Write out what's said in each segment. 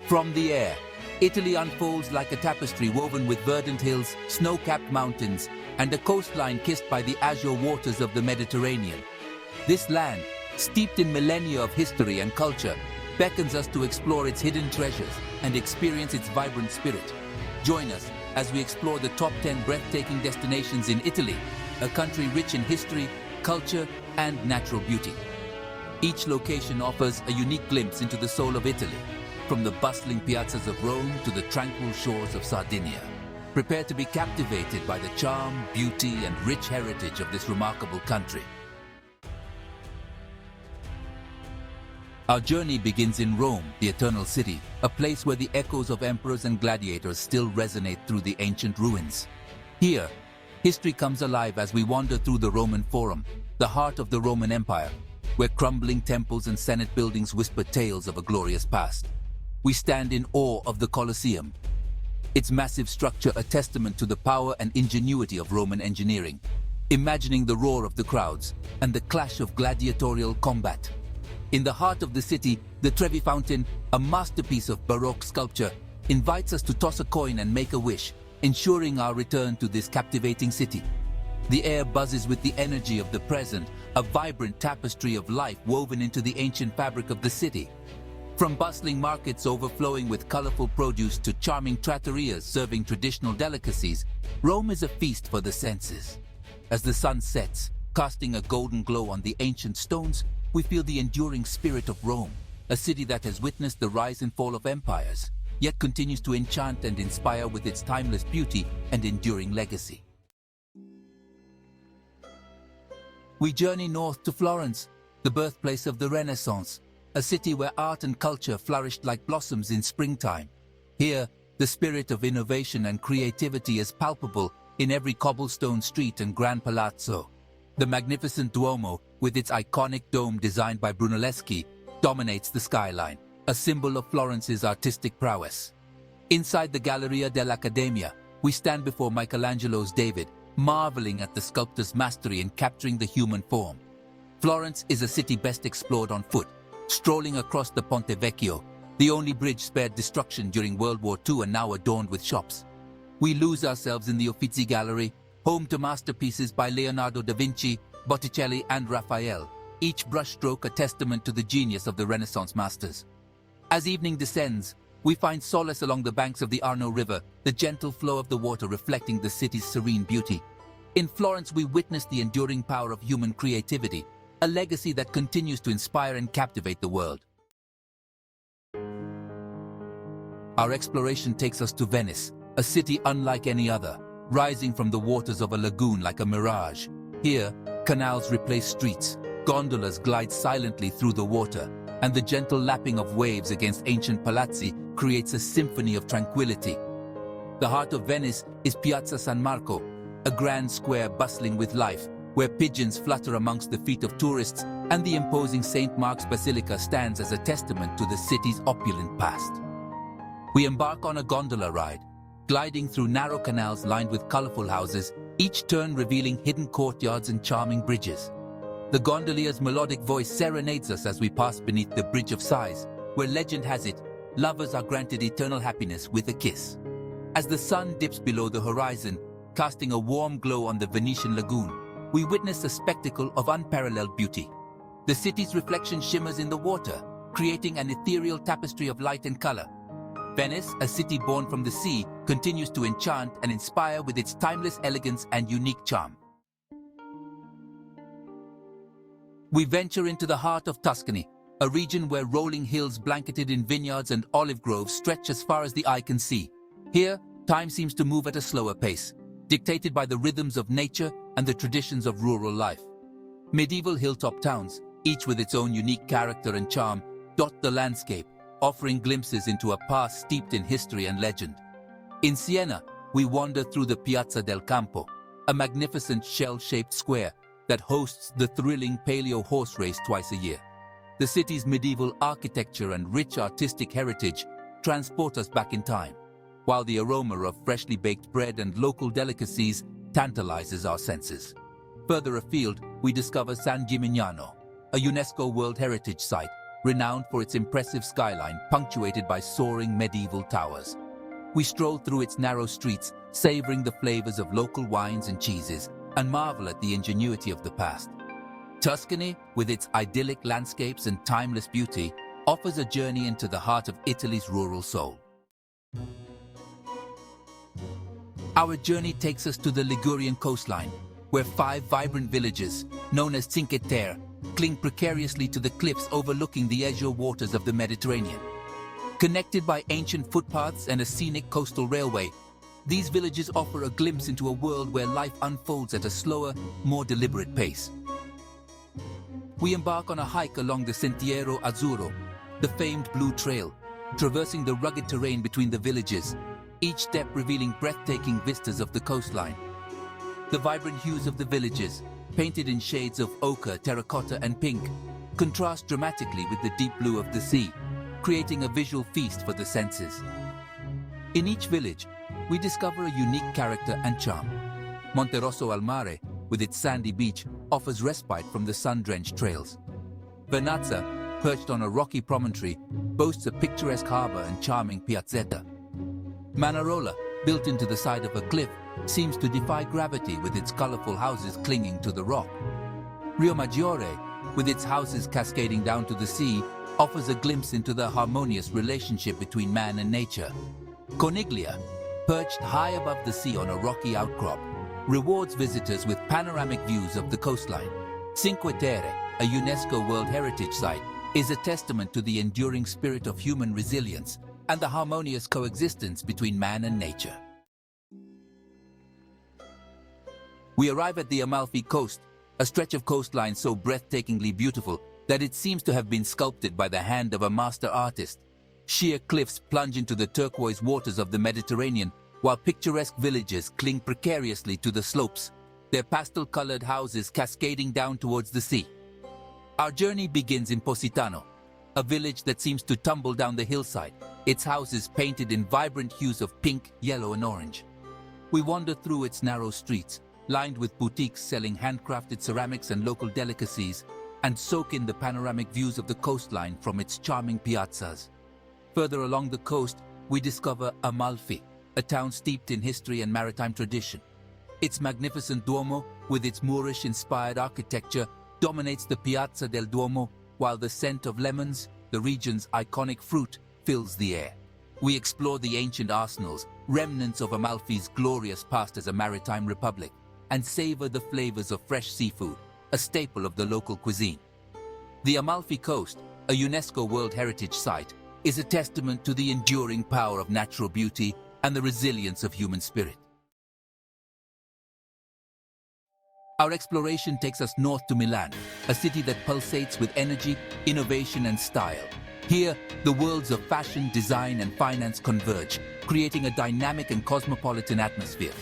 From the air, Italy unfolds like a tapestry woven with verdant hills, snow-capped mountains, and a coastline kissed by the azure waters of the Mediterranean. This land, steeped in millennia of history and culture, beckons us to explore its hidden treasures and experience its vibrant spirit. Join us as we explore the top 10 breathtaking destinations in Italy, a country rich in history, culture, and natural beauty. Each location offers a unique glimpse into the soul of Italy, from the bustling piazzas of Rome to the tranquil shores of Sardinia. Prepare to be captivated by the charm, beauty, and rich heritage of this remarkable country. Our journey begins in Rome, the Eternal City, a place where the echoes of emperors and gladiators still resonate through the ancient ruins. Here, history comes alive as we wander through the Roman Forum, the heart of the Roman Empire, where crumbling temples and senate buildings whisper tales of a glorious past. We stand in awe of the Colosseum, its massive structure a testament to the power and ingenuity of Roman engineering, imagining the roar of the crowds and the clash of gladiatorial combat. In the heart of the city, the Trevi Fountain, a masterpiece of Baroque sculpture, invites us to toss a coin and make a wish, ensuring our return to this captivating city. The air buzzes with the energy of the present, a vibrant tapestry of life woven into the ancient fabric of the city. From bustling markets overflowing with colorful produce to charming trattorias serving traditional delicacies, Rome is a feast for the senses. As the sun sets, casting a golden glow on the ancient stones, we feel the enduring spirit of Rome, a city that has witnessed the rise and fall of empires, yet continues to enchant and inspire with its timeless beauty and enduring legacy. We journey north to Florence, the birthplace of the Renaissance, a city where art and culture flourished like blossoms in springtime. Here, the spirit of innovation and creativity is palpable in every cobblestone street and grand palazzo. The magnificent Duomo, with its iconic dome designed by Brunelleschi, dominates the skyline, a symbol of Florence's artistic prowess. Inside the Galleria dell'Accademia, we stand before Michelangelo's David, marveling at the sculptor's mastery in capturing the human form. Florence is a city best explored on foot, strolling across the Ponte Vecchio, the only bridge spared destruction during World War II and now adorned with shops. We lose ourselves in the Uffizi Gallery, home to masterpieces by Leonardo da Vinci, Botticelli, and Raphael, each brushstroke a testament to the genius of the Renaissance masters. As evening descends, we find solace along the banks of the Arno River, the gentle flow of the water reflecting the city's serene beauty. In Florence, we witness the enduring power of human creativity, a legacy that continues to inspire and captivate the world. Our exploration takes us to Venice, a city unlike any other, rising from the waters of a lagoon like a mirage. Here, canals replace streets, gondolas glide silently through the water, and the gentle lapping of waves against ancient palazzi creates a symphony of tranquility. The heart of Venice is Piazza San Marco, a grand square bustling with life, where pigeons flutter amongst the feet of tourists and the imposing St. Mark's Basilica stands as a testament to the city's opulent past. We embark on a gondola ride, gliding through narrow canals lined with colorful houses, each turn revealing hidden courtyards and charming bridges. The gondolier's melodic voice serenades us as we pass beneath the Bridge of Sighs, where legend has it, lovers are granted eternal happiness with a kiss. As the sun dips below the horizon, casting a warm glow on the Venetian lagoon, we witness a spectacle of unparalleled beauty. The city's reflection shimmers in the water, creating an ethereal tapestry of light and color. Venice, a city born from the sea, continues to enchant and inspire with its timeless elegance and unique charm. We venture into the heart of Tuscany, a region where rolling hills blanketed in vineyards and olive groves stretch as far as the eye can see. Here, time seems to move at a slower pace, dictated by the rhythms of nature and the traditions of rural life. Medieval hilltop towns, each with its own unique character and charm, dot the landscape, offering glimpses into a past steeped in history and legend. In Siena, we wander through the Piazza del Campo, a magnificent shell-shaped square that hosts the thrilling Palio horse race twice a year. The city's medieval architecture and rich artistic heritage transport us back in time, while the aroma of freshly baked bread and local delicacies tantalizes our senses. Further afield, we discover San Gimignano, a UNESCO World Heritage Site, renowned for its impressive skyline punctuated by soaring medieval towers. We stroll through its narrow streets, savoring the flavors of local wines and cheeses, and marvel at the ingenuity of the past. Tuscany, with its idyllic landscapes and timeless beauty, offers a journey into the heart of Italy's rural soul. Our journey takes us to the Ligurian coastline, where 5 vibrant villages, known as Cinque Terre, cling precariously to the cliffs overlooking the azure waters of the Mediterranean. Connected by ancient footpaths and a scenic coastal railway, these villages offer a glimpse into a world where life unfolds at a slower, more deliberate pace. We embark on a hike along the Sentiero Azzurro, the famed Blue Trail, traversing the rugged terrain between the villages, each step revealing breathtaking vistas of the coastline. The vibrant hues of the villages, painted in shades of ochre, terracotta, and pink, contrast dramatically with the deep blue of the sea, creating a visual feast for the senses. In each village, we discover a unique character and charm. Monterosso al Mare, with its sandy beach, offers respite from the sun-drenched trails. Vernazza, perched on a rocky promontory, boasts a picturesque harbor and charming piazzetta. Manarola, built into the side of a cliff, seems to defy gravity with its colorful houses clinging to the rock. Riomaggiore, with its houses cascading down to the sea, offers a glimpse into the harmonious relationship between man and nature. Coniglia, perched high above the sea on a rocky outcrop, rewards visitors with panoramic views of the coastline. Cinque Terre, a UNESCO World Heritage Site, is a testament to the enduring spirit of human resilience and the harmonious coexistence between man and nature. We arrive at the Amalfi Coast, a stretch of coastline so breathtakingly beautiful that it seems to have been sculpted by the hand of a master artist. Sheer cliffs plunge into the turquoise waters of the Mediterranean, while picturesque villages cling precariously to the slopes, their pastel-colored houses cascading down towards the sea. Our journey begins in Positano, a village that seems to tumble down the hillside, its houses painted in vibrant hues of pink, yellow, and orange. We wander through its narrow streets, lined with boutiques selling handcrafted ceramics and local delicacies, and soak in the panoramic views of the coastline from its charming piazzas. Further along the coast, we discover Amalfi, a town steeped in history and maritime tradition. Its magnificent Duomo, with its Moorish-inspired architecture, dominates the Piazza del Duomo, while the scent of lemons, the region's iconic fruit, fills the air. We explore the ancient arsenals, remnants of Amalfi's glorious past as a maritime republic, and savor the flavors of fresh seafood, a staple of the local cuisine. The Amalfi Coast, a UNESCO World Heritage Site, is a testament to the enduring power of natural beauty and the resilience of human spirit. Our exploration takes us north to Milan, a city that pulsates with energy, innovation, and style. Here, the worlds of fashion, design, and finance converge, creating a dynamic and cosmopolitan atmosphere.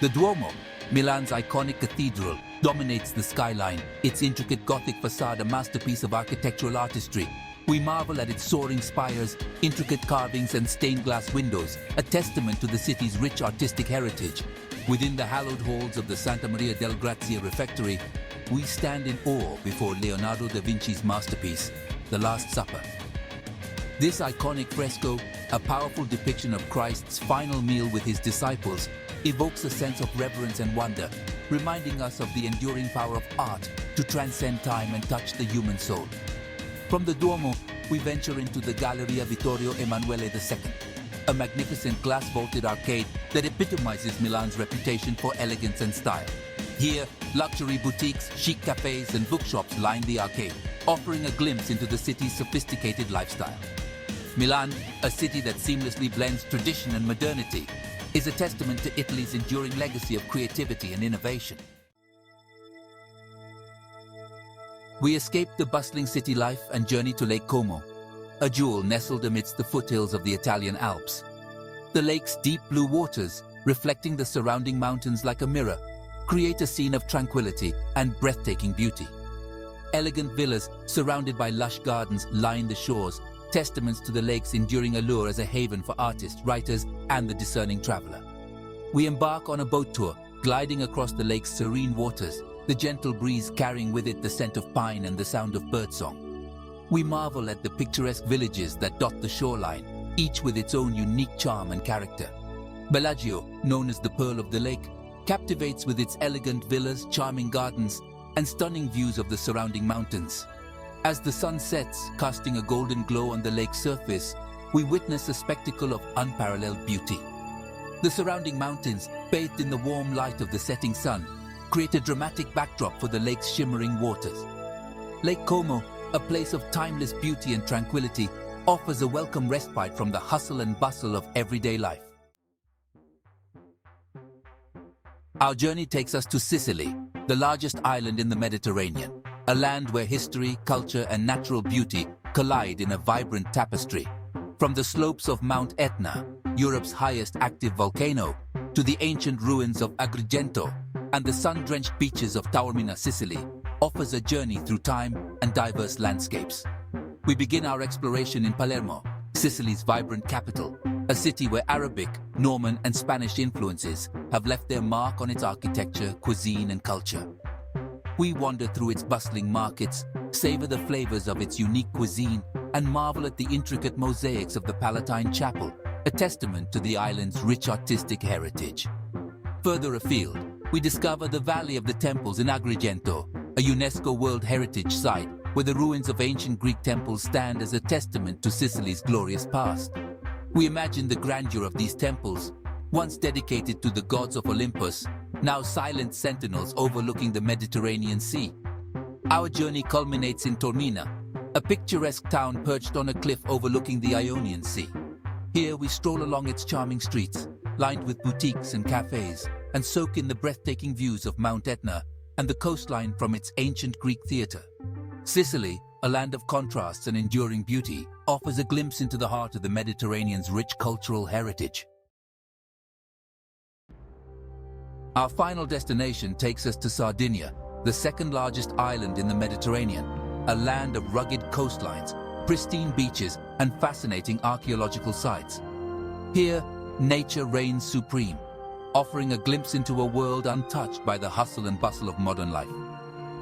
The Duomo, Milan's iconic cathedral, dominates the skyline, its intricate Gothic facade a masterpiece of architectural artistry. We marvel at its soaring spires, intricate carvings, and stained glass windows, a testament to the city's rich artistic heritage. Within the hallowed halls of the Santa Maria del Grazie refectory, we stand in awe before Leonardo da Vinci's masterpiece, The Last Supper. This iconic fresco, a powerful depiction of Christ's final meal with his disciples, evokes a sense of reverence and wonder, reminding us of the enduring power of art to transcend time and touch the human soul. From the Duomo, we venture into the Galleria Vittorio Emanuele II, a magnificent glass-vaulted arcade that epitomizes Milan's reputation for elegance and style. Here, luxury boutiques, chic cafes, and bookshops line the arcade, offering a glimpse into the city's sophisticated lifestyle. Milan, a city that seamlessly blends tradition and modernity, is a testament to Italy's enduring legacy of creativity and innovation. We escape the bustling city life and journey to Lake Como, a jewel nestled amidst the foothills of the Italian Alps. The lake's deep blue waters, reflecting the surrounding mountains like a mirror, create a scene of tranquility and breathtaking beauty. Elegant villas surrounded by lush gardens line the shores, testaments to the lake's enduring allure as a haven for artists, writers, and the discerning traveler. We embark on a boat tour, gliding across the lake's serene waters, the gentle breeze carrying with it the scent of pine and the sound of birdsong. We marvel at the picturesque villages that dot the shoreline, each with its own unique charm and character. Bellagio, known as the Pearl of the Lake, captivates with its elegant villas, charming gardens, and stunning views of the surrounding mountains. As the sun sets, casting a golden glow on the lake's surface, we witness a spectacle of unparalleled beauty. The surrounding mountains, bathed in the warm light of the setting sun, create a dramatic backdrop for the lake's shimmering waters. Lake Como, a place of timeless beauty and tranquility, offers a welcome respite from the hustle and bustle of everyday life. Our journey takes us to Sicily, the largest island in the Mediterranean, a land where history, culture, and natural beauty collide in a vibrant tapestry. From the slopes of Mount Etna, Europe's highest active volcano, to the ancient ruins of Agrigento and the sun-drenched beaches of Taormina, Sicily, offers a journey through time and diverse landscapes. We begin our exploration in Palermo, Sicily's vibrant capital, a city where Arabic, Norman, and Spanish influences have left their mark on its architecture, cuisine, and culture. We wander through its bustling markets, savor the flavors of its unique cuisine, and marvel at the intricate mosaics of the Palatine Chapel, a testament to the island's rich artistic heritage. Further afield, we discover the Valley of the Temples in Agrigento, a UNESCO World Heritage Site where the ruins of ancient Greek temples stand as a testament to Sicily's glorious past. We imagine the grandeur of these temples, once dedicated to the gods of Olympus, now silent sentinels overlooking the Mediterranean Sea. Our journey culminates in Taormina, a picturesque town perched on a cliff overlooking the Ionian Sea. Here we stroll along its charming streets, lined with boutiques and cafes, and soak in the breathtaking views of Mount Etna and the coastline from its ancient Greek theater. Sicily, a land of contrasts and enduring beauty, offers a glimpse into the heart of the Mediterranean's rich cultural heritage. Our final destination takes us to Sardinia, the second largest island in the Mediterranean, a land of rugged coastlines, pristine beaches, and fascinating archaeological sites. Here, nature reigns supreme, offering a glimpse into a world untouched by the hustle and bustle of modern life.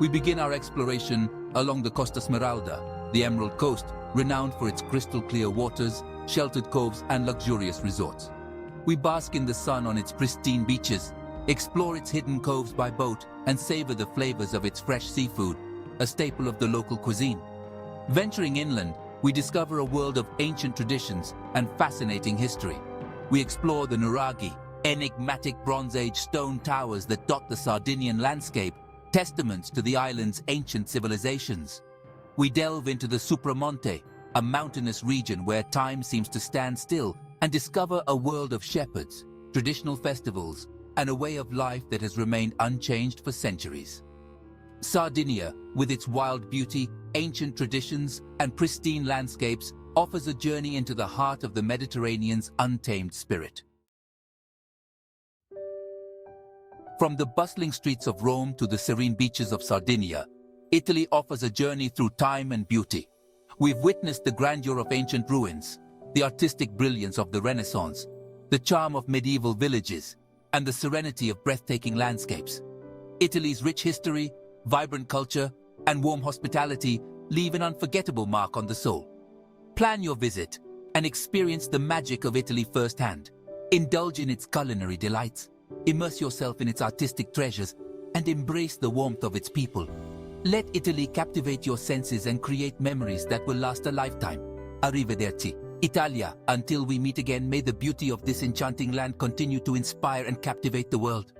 We begin our exploration along the Costa Smeralda, the Emerald Coast, renowned for its crystal-clear waters, sheltered coves, and luxurious resorts. We bask in the sun on its pristine beaches, explore its hidden coves by boat, and savor the flavors of its fresh seafood, a staple of the local cuisine. Venturing inland, we discover a world of ancient traditions and fascinating history. We explore the nuraghi, enigmatic Bronze Age stone towers that dot the Sardinian landscape, testaments to the island's ancient civilizations. We delve into the Supramonte, a mountainous region where time seems to stand still, and discover a world of shepherds, traditional festivals, and a way of life that has remained unchanged for centuries. Sardinia, with its wild beauty, ancient traditions, and pristine landscapes, offers a journey into the heart of the Mediterranean's untamed spirit. From the bustling streets of Rome to the serene beaches of Sardinia, Italy offers a journey through time and beauty. We've witnessed the grandeur of ancient ruins, the artistic brilliance of the Renaissance, the charm of medieval villages, and the serenity of breathtaking landscapes. Italy's rich history, vibrant culture, and warm hospitality leave an unforgettable mark on the soul. Plan your visit and experience the magic of Italy firsthand. Indulge in its culinary delights, immerse yourself in its artistic treasures, and embrace the warmth of its people. Let Italy captivate your senses and create memories that will last a lifetime. Arrivederci, Italia. Until we meet again, may the beauty of this enchanting land continue to inspire and captivate the world.